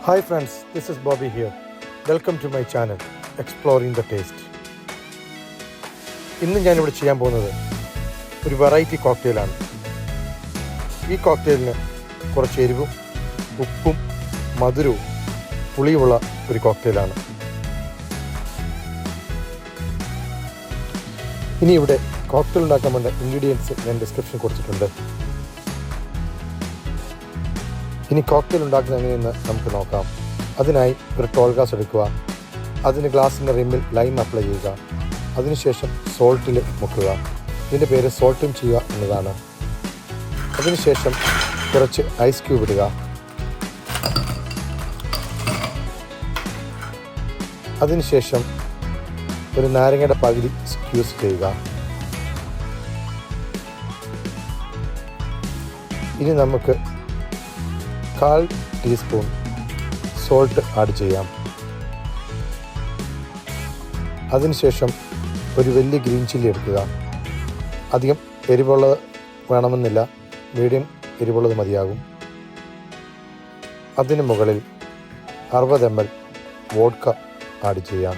Hi friends, this is Bobby here. Welcome to my channel, Exploring the Taste. ഇന്ന് ഞാനിവിടെ ചെയ്യാൻ പോകുന്നത് ഒരു വെറൈറ്റി കോക്ടെയിലാണ്. ഈ കോക്ടെയിലിന് കുറച്ച് എരിവും ഉപ്പും മധുരവും പുളിയുമുള്ള ഒരു കോക്ടെയിലാണ്. ഇനി ഇവിടെ കോക്ടെയിൽ ഉണ്ടാക്കാൻ വേണ്ട ഇൻഗ്രീഡിയൻസ് ഞാൻ ഡിസ്ക്രിപ്ഷൻ കൊടുത്തിട്ടുണ്ട്. ഇനി കോക്ടെയിൽ ഉണ്ടാക്കുന്നത് എങ്ങനെയെന്ന് നമുക്ക് നോക്കാം. അതിനായി ഒരു ടോൾ ഗ്ലാസ് എടുക്കുക. അതിന് ഗ്ലാസിൻ്റെ റിമ്മിൽ ലൈം അപ്ലൈ ചെയ്യുക. അതിനുശേഷം സോൾട്ടിൽ മുക്കുക. ഇതിൻ്റെ പേര് സോൾട്ടും ചെയ്യുക എന്നതാണ്. അതിനുശേഷം കുറച്ച് ഐസ് ക്യൂബ് ഇടുക. അതിനുശേഷം ഒരു നാരങ്ങയുടെ പകുതി സ്ക്യൂസ് ചെയ്യുക. ഇനി നമുക്ക് 1/4 ടീസ്പൂൺ സോൾട്ട് ആഡ് ചെയ്യാം. അതിനുശേഷം ഒരു വലിയ ഗ്രീൻ ചില്ലി എടുക്കുക. അധികം എരിവുള്ളത് വേണമെന്നില്ല, മീഡിയം എരിവുള്ളത് മതിയാകും. അതിന് മുകളിൽ 60 ml വോഡ്ക ആഡ് ചെയ്യാം.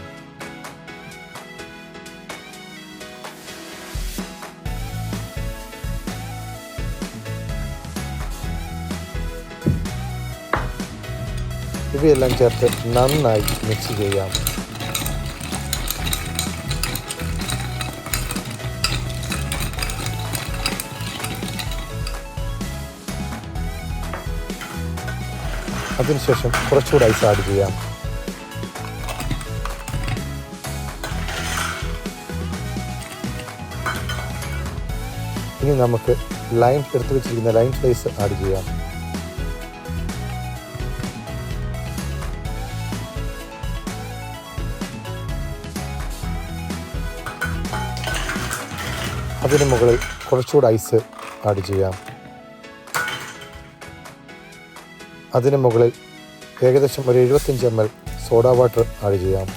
ഇവയെല്ലാം ചേർത്ത് നന്നായി മിക്സ് ചെയ്യാം. അതിനുശേഷം കുറച്ചുകൂടി ഐസ് ആഡ് ചെയ്യാം. ഇനി നമുക്ക് ലൈം എടുത്തു വെച്ചിരിക്കുന്ന ലൈം സ്ലൈസ് ആഡ് ചെയ്യാം. അതിന് മുകളിൽ കുറച്ചുകൂടി ഐസ് ആഡ് ചെയ്യാം. അതിന് മുകളിൽ ഏകദേശം ഒരു 75 ml സോഡ വാട്ടർ ആഡ് ചെയ്യാം.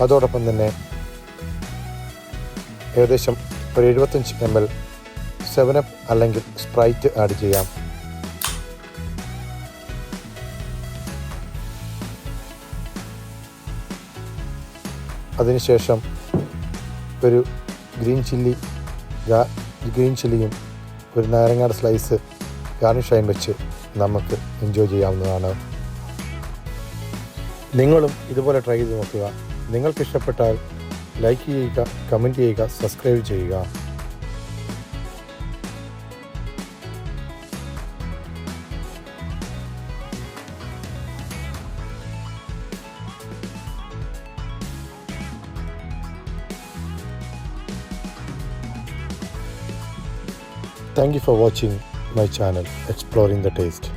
അതോടൊപ്പം തന്നെ ഏകദേശം ഒരു 75 ml 7up അല്ലെങ്കിൽ സ്പ്രൈറ്റ് ആഡ് ചെയ്യാം. അതിനുശേഷം ഒരു ഗ്രീൻ ചില്ലിയും ഒരു നാരങ്ങയുടെ സ്ലൈസ് ഗാർണിഷായും വെച്ച് നമുക്ക് എൻജോയ് ചെയ്യാവുന്നതാണ്. നിങ്ങളും ഇതുപോലെ ട്രൈ ചെയ്ത് നോക്കുക. നിങ്ങൾക്ക് ഇഷ്ടപ്പെട്ടാൽ ലൈക്ക് ചെയ്യുക, കമൻറ്റ് ചെയ്യുക, സബ്സ്ക്രൈബ് ചെയ്യുക. Thank you for watching my channel, Exploring the Taste.